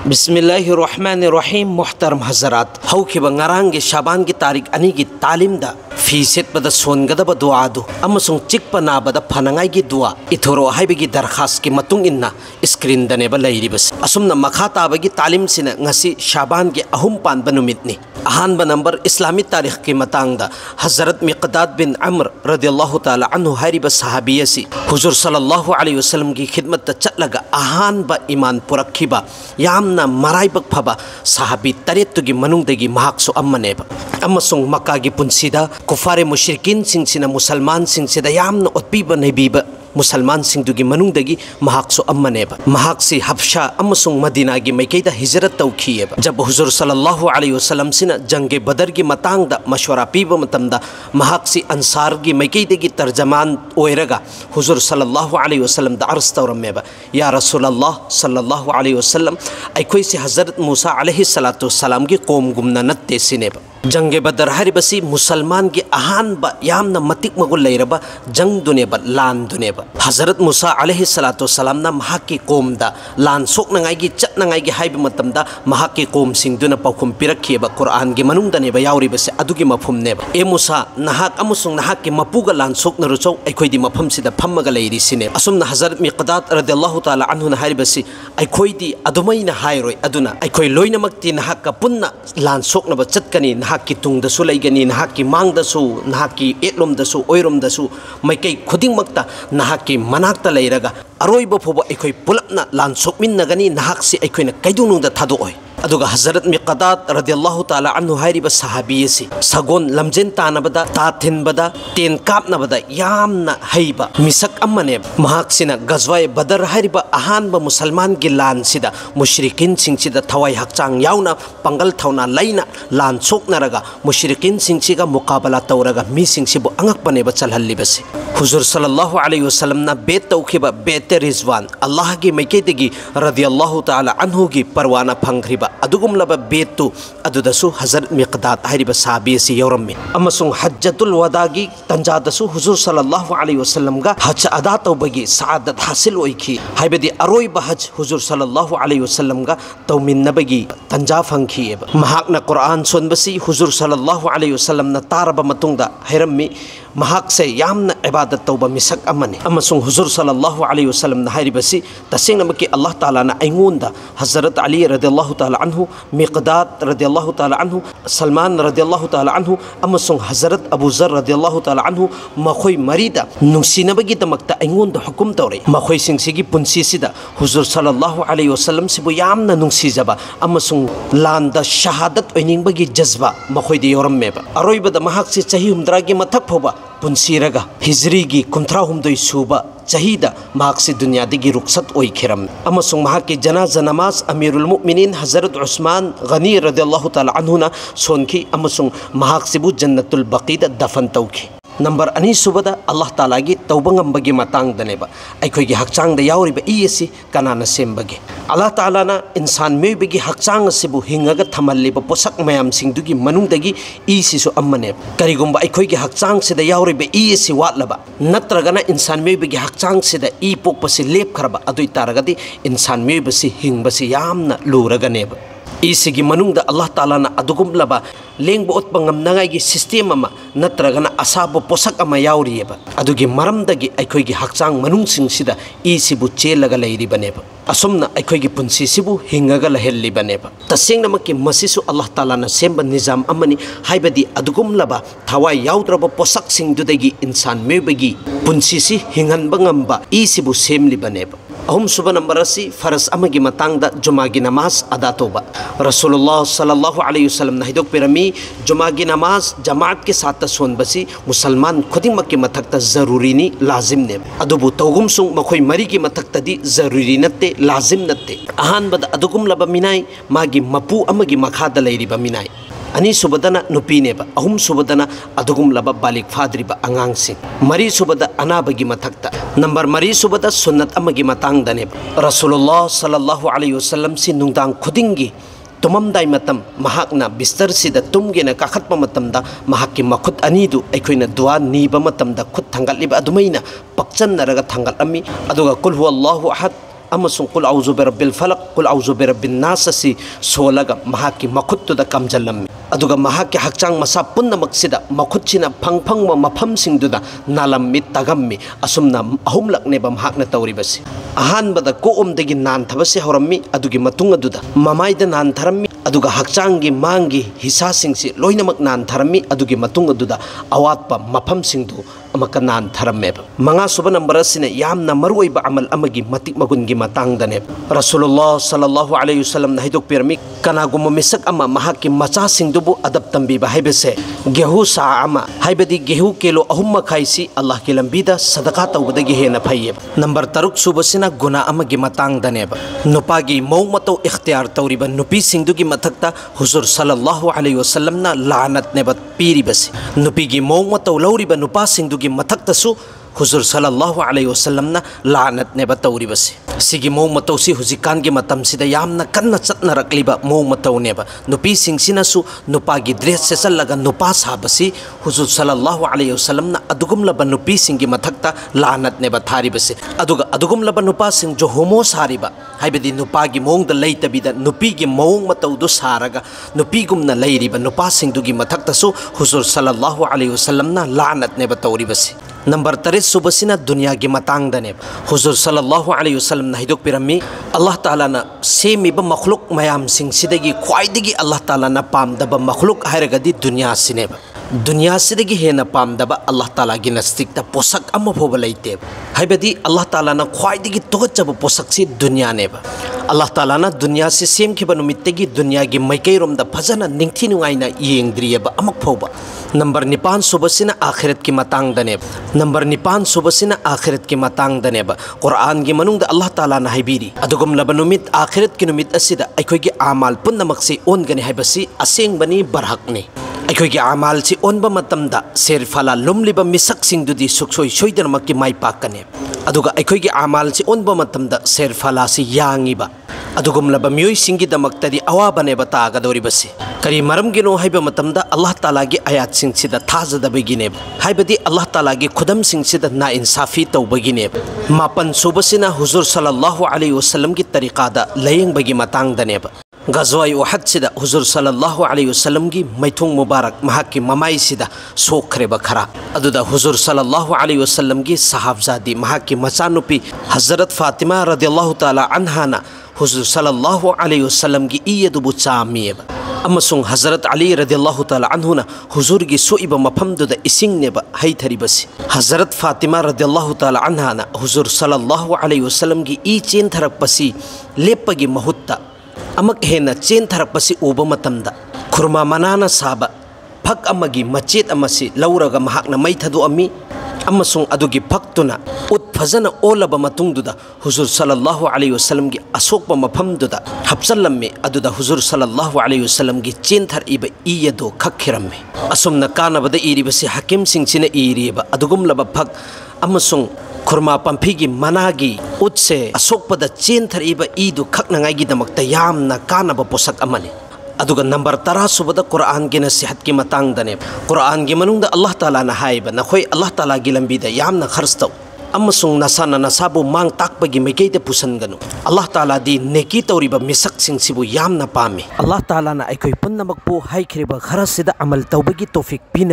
बिस्मिल्लाहिर्रहमानिर्रहीम मोहतरम हजरात हौखिबा ngarang शाबान की तारीख अनि की तालीम दा फीसेत बदा सोनगदब दुआदु अमसुंग चिकपा नाबदा फनंगाई की दुआ इथोरो हाइबगी दरखास्त की मतुंग इन्ना स्क्रीन दनेबा लैरिबस असुमना मखा ताबगी तालीम सिना ngasi शाबान के अहुम पानबा नुमितनी अहानबा नंबर इस्लामी तारीख की मतांगदा हजरत मिक़दाद बिन अम्र रदियल्लाहु ताला अन्हु हारिबा सहाबियसी हुजूर सल्लल्लाहु अलैहि वसल्लम की खिदमत चटलगा अहानबा ईमान पुरखिबा यामना मराइबक फबा सहाबी तरेतुगी मनुंगदगी महाक्सु अम्मनेबा अमसुंग मक्का की पुंसीदा कुफारे मुशरिकीन सिंगसिना मुसलमान सिंगसिदा यामना उत्पीबा नबीबा मुसलमान सिंगदुगी मनुंगदगी महाक्सु अम्मनेबा महाक्सी हफ्शा अमसुंग मदीना की मैकेदा हिजरत तौखियेबा जब हुजूर सल्लल्लाहु अलैहि वसल्लम सिना जंगे बदर की मतांगदा मशवरा पीबा मतमदा महाक्सी अंसार की मैकेदगी तर्जमान ओइरगा हुजूर सल्लल्लाहु अलैहि वसल्लम दा अर्ज तौरमेबा या रसूलल्लाह सल्लल्लाहु अलैहि वसल्लम अखोई से हजरत मूसा अलैहि सलातु सलाम की कौम गुमना नत्ते सिनेबा जंगे बदर हरिबसी मुसलमान की अहानबा यामना मतिक मगुल लैरबा जंग दुनेबा लान दुनेबा हजरत मूसा अलैहि सलातु सलाम ना महाकी कौम दा लान सोकनंगाई की चटनंगाई की हाइब मतमदा महाकी कौम सिंगदुना पौखुम पिरखियेबा कुरान की मनुंग दनेबा यावरिबसे अदुगी मफुमनेबा ए मूसा नहाक अमसुंग नहाक की मपुगा लान सोकनरुचौ अखोइदी मफम सिदा फम्मगा लैरिसिने असुमना हजरत मिक़दाद रदियल्लाहु ताला अन्हु ना हारिबसी अखोइदी अदुमैना हाइरोय अदुना अखोइ लोइनमक्ति नहाक का पुन्ना लान सोकनबा चटकनी की तुंगदसु लैगनी नहाकी मांगदसु नहाकी एटलोमदसु ओइरोमदसु मैकै खुदिंगमक्ता नहाकी मनाक्ता लैरगा अरोइबा फोबा अखोइ पुलपना लान सोकमिन्नगनी नहाकसी अखोइना कैदुनुंगदा थादोय अदुगा हजरत मिक़दाद रदियल्लाहु ताला अन्हु हाइरिबा सहाबियसी सगोन लमजेन तानबदा ताथिनबदा तेन कापनबदा यामना हैबा मिसक अम्मने महाक्सिना गजवाय बदर हाइरिबा अहानबा मुसलमान की लान सिदा मुशरिकिन सिंगसिदा थवाई हक्चांग याउना पंगल थौना लैना लान सोकनरगा मुशरिकिन सिंगसिगा मुकाबला तौरगा मी सिंगसिबु अंगकपनेबा चलहल्लिबसे हुजूर सल्लल्लाहु अलैहि वसल्लम ना बेत तौखिबा बेत रिजवान अल्लाह की मैकेदगी रदियल्लाहु ताला अन्हु की परवाना फंगरिबा अदुगुमलबा बेतु अदुदसु हजरत मिक़दाद हाइरिबा सहाबियसी यौरम्मे अमसुंग हज्जतुल वदागी तंजादसु हुजूर सल्लल्लाहु अलैहि वसल्लम गा हज अदा तौबगी सआदत हासिल ओइखी हाइबदी अरोइबा हज हुजूर सल्लल्लाहु अलैहि वसल्लम गा तौमिन्नबगी तंजा फंखियेबा महाकना कुरान सोनबसी हुजूर सल्लल्लाहु अलैहि वसल्लम ना तारबा मतुंगदा हैरम्मी महाक से यामना इबादत तौबा मिसक अमने अमसुंग हुजूर सल्लल्लाहु अलैहि वसल्लम ना हाइरिबसी तसेंगनमकी अल्लाह ताला ना अइंगोंदा हजरत अली रदियल्लाहु ताला अन्हु मिक़दाद रदियल्लाहु ताला अन्हु सलमान रदियल्लाहु ताला अन्हु अमसुंग हजरत अबू ज़र रदियल्लाहु ताला अन्हु मखोई मरीदा नुंसिनबगी दमक्ता अइंगोंदा हुकुम तौरे मखोई सिंगसिगी पुंसीसिदा हुजूर सल्लल्लाहु अलैहि वसल्लम सिबु यामना नुंसीजबा अमसुंग लांदा शहादत ओइनिंगबगी जज्बा मखोइदि यौरम्मेबा अरोइबदा महाकसी चही हुमद्रागी मथक फोबा पुंसीरगा हिजरी की कुंथ्रा हुमदोई सूबा चहीदा महाकसी दुनियादगी रुखसत ओइखिरम अमसुंग महाकी जनाजा नमाज अमीरुल मुमिनीन हजरत उस्मान गनी रदियल्लाहु ताला अन्हुना सोनखी अमसुंग महाकसिबु जन्नतुल बकीदा दफन तौखी नंबर अनी सुबदा अल्लाह ताला की तौबंगंबगी मतांगदनेबा अखोइगी हक्चांगदा यावरिबा इयसी कनाना सेमबगे अल्लाह ताला ना इंसान मेबगी हक्चांग सिबु हिंगगा थमल्लिबा पोसक मयाम सिंगदुगी मनुंगदगी इसिसु अम्मने करिगुंबा अखोइगी हक्चांग सिदा यावरिबा इयसी वाटलबा नत्रगना इंसान मेबगी हक्चांग सिदा इ पोकपसि लेपखरबा अदुइ तारगदी इंसान मेबसि हिंगबसि यामना लुरगनेबा इसिगी मनुंगदा अल्लाह ताला ना अदुगुमलबा लेंब उत्पा ngamnangai सिस्टम अमा नत्रगना असाबो पोसक अमा यावरियेबा अदुगी मरमदगी अखोइगी हक्चांग मनुंगसिंगसिदा इसिबु चेलगा लैरिबनेबा असुमना अखोइगी पुंसीसिबु हिंगगा लहेल्लिबनेबा तसेंगनमकी मसिसु अल्लाह ताला ना सेंबा निजाम अमनी हाइबदी अदुगुमलबा थवाई यावद्रबा पोसक सिंगदुदगी इंसान मेबगी पुंसीसि हिंगनबा ngamba इसिबु सेमलिबनेबा अहुम सुबह नंबर असी फरस अमगी मतांगदा जुमा की नमाज अदा तौबा रसूलुल्लाह सल्लल्लाहु अलैहि वसल्लम ना हिदोक पेरमी जुमा की नमाज जमात के साथ सोनबसी मुसलमान खुदिमक के मथक्ता जरूरी नी लाजिम ने अदुबु तौगुम सुंग मखोई मरी की मथक्तदी जरूरी नत्ते लाजिम नत्ते अहानबद अदुगुम लब मिनाई मागी मपू अमगी मखादा लैरिबा मिनाई अनी सुबदना नुपीनेबा अहुम सुबदना अदुगुम लब बालिक फाद्रिबा अंगांगसिंग मरी सुबदा अनाबगी मथक्ता नंबर मरी सुबदा सुन्नत अमगी मतांगदनेबा रसूलुल्लाह सल्लल्लाहु अलैहि वसल्लम सि नुंगदांग खुदिंगी तुममदाई मतम महाकना बिस्तर सिदा तुमगेना काखतपा मतमदा महाकी मखुत अनीदु अखोइना दुआ नीबा मतमदा खुद थंगलिबा अदुमैना पक्चनरगा थंगलअमी अदुगा कुल हुवल्लाहु अहद अमसुंग कुल औजु बिरब्बिल फलक कुल औजु बिरब्बिन नास असि सोलगा महाकी मखुत्तुदा कमजलम्मि अदुगा महाकी हक्चांग मसा पुन्नमक्सिदा मखुत्सिना फंगफंग मफमसिंगदुदा नालम्मि तगम्मि असुमना अहुमलकनेबा महाकना तौरिबसि अहानबदा कोओमदगी नानथबसि हौरम्मि अदुगी मतुंग अदुदा ममाइदा नानथरम्मि अदुगा हक्चांगी मांगी हिसासिंगसि लोइनमक नानथरम्मि अदुगी मतुंग अदुदा अवात्पा मफमसिंगदु अमका नानथरम्मेबा मंगा सुबा नंबर असिने यामना मरुओइबा अमल अमगी मतिक मगुनगी मतांगदने रसूलुल्लाह सल्लल्लाहु अलैहि वसल्लम ना हिदोकपिरमि कनागुम मिसक अमा महाकी मचासिंगदुबु अदब तंबीबा हाइबसे गेहू सा अमा हाइबदी गेहू किलो अहुम मखाइसी अल्लाह की लंबीदा सदका तौबदगी हेना फैयेब नंबर 3 सुबसिना गुना अमगी मतांगदनेबा नुपागी मौग मतौ इख्तियार तौरिबा नुपी सिंगदुगी मथक्ता हुजूर सल्लल्लाहु अलैहि वसल्लम ना लानत नेबा पीरिबसे नुपीगी मौग मतौ लौरिबा नुपा सिंगदुगी मथक्तसु हुजूर सल्लल्लाहु अलैहि वसल्लम ना लानत नेबा तौरिबसे सिगी मौग मतौसी हुजिकान गे मतम सिदा यामना कन्ना चतनरक्लिबा मौग मतौ नेबा नुपी सिंगसिनासु नुपागी ड्रेस से चलगा नुपा साबसी हुजूर सल्लल्लाहु अलैहि वसल्लम ना अदुगुमलबा नुपी सिंगी मथक्ता लानत नेबा थारिबसे अदुगा अदुगुमलबा नुपा सिंग जो होमो सारिबा हाइबदी नुपागी मौंग द लैतबिदा नुपीगी मौंग मतौदु सारगा नुपीगुमना लैरिबा नुपा सिंगदुगी मथक्तसु हुजूर सल्लल्लाहु अलैहि वसल्लम ना लानत नेबा तौरिबसे नंबर 3 सुबसिना दुनिया की मतांगदने हुजूर सल्लल्लाहु अलैहि वसल्लम ना हिदोकपिरम्मि अल्लाह ताला ना सेमिबा मखलुक मयाम सिंगसिदगी ख्वाइदगी अल्लाह ताला ना पामदबा मखलुक हायरगदी दुनिया सिनेबा दुनिया सिदगी हेना पामदबा अल्लाह ताला की नस्तिकता पोसक अम फोबा लैते हाइबदी अल्लाह ताला ना ख्वाइदगी तोगचब पोसक से दुनिया नेबा अल्लाह ताला ना दुनिया से सेमखिबा नुमित्तगी दुनिया की मैकैरोमदा फजना निंगथि नुंगाइना येंगद्रियबा अमक फोबा नंबर 9 सुबसिना आखिरत की मतांगदने नंबर 9 सुबसिना आखिरत की मतांगदनेबा कुरान की मनुंग अल्लाह ताला ना हाइबिरी अदुगुम लब नुमित आखिरत की नुमित असिदा अखोगी आमाल पुन्नमक्सी ओनगने हाइबसी असेंगबनी बरहकने अखोगी आमाल से ओनबा मतमदा सेरफला लुमलिबा मिसक सिंगदुदी सुखसोय सोयदनमक्की माइ पाकने अदुगा अखोगी आमाल से ओनबा मतमदा सेरफला से यांगिबा अदुगुमलबा मियोय सिंगीदमक्तदी अवाबनेबा तागदोरिबसे करी मरमगिनो हाइबा मतमदा अल्लाह ताला की आयात सिंगसिदा थाजदबगिने हाइबदी अल्लाह ताला की खुदम सिंगसिदा ना इंसाफी तौबगिने मापन सुबसिना हुजूर सल्लल्लाहु अलैहि वसल्लम की तरीकादा लयंगबगी मतांगदनेबा गज़वाए उहद सिदा हुजूर सल्लल्लाहु अलैहि वसल्लम की मैथुंग मुबारक महाकी ममाई सिदा सोखरेबा खरा अदुदा हुजूर सल्लल्लाहु अलैहि वसल्लम की साहबजादी महाकी मचानुपी हजरत फातिमा रदियल्लाहु ताला अन्हाना हुजूर सल्लल्लाहु अलैहि वसल्लम की ईयदुबु चामियेबा अमसुंग हजरत अली रदियल्लाहु ताला अन्हुना हुजूर की सोइबा मफमदुदा इसिंगनेबा हैथरिबसी हजरत फातिमा रदियल्लाहु ताला अन्हाना हुजूर सल्लल्लाहु अलैहि वसल्लम की ई चेंथरपसी लेपगी महुत्ता अमक हेना चेंथरपसी उबा मतमदा खुरमा मनाना साबा फक अमगी मचेत अमसी लौरगा महाकना मैथदु अम्मी अमसुंग अदुगी फक्तुना उत फजना ओलबा मतुंगदुदा हुजूर सल्लल्लाहु अलैहि वसल्लम की असोकबा मफमदुदा हब्सलम्मे अदुदा हुजूर सल्लल्लाहु अलैहि वसल्लम की चेंथर इबा ईयदो खखिरम्मे असुमना कानबदा इरिबसी हकीम सिंगसिना इरिबा अदुगुमलबा फक अमसुंग खुरमा पंफीगी मनागी उत्से असोकपदा चेंथर इबा ईदु खकनंगाईगी दमक्ता यामना कानबा पोसक अमने अदुगा नंबर 10 सुबदा कुरान की नसीहत की मतांगदने कुरान की मनुंगदा अल्लाह ताला ना हाइबा नखोय अल्लाह ताला की लंबीदा यामना खर्च तौ अमसुंग नसाना नसाबु मांग ताकपगी मैकैदे पुसनगनु अल्लाह ताला दी नेकी तौरिबा मिसक सिंगसिबु यामना पामे अल्लाह ताला ना अखोय पुन्नमकपु हाइखरिबा खरसिदा अमल तौबगी तौफिक पिन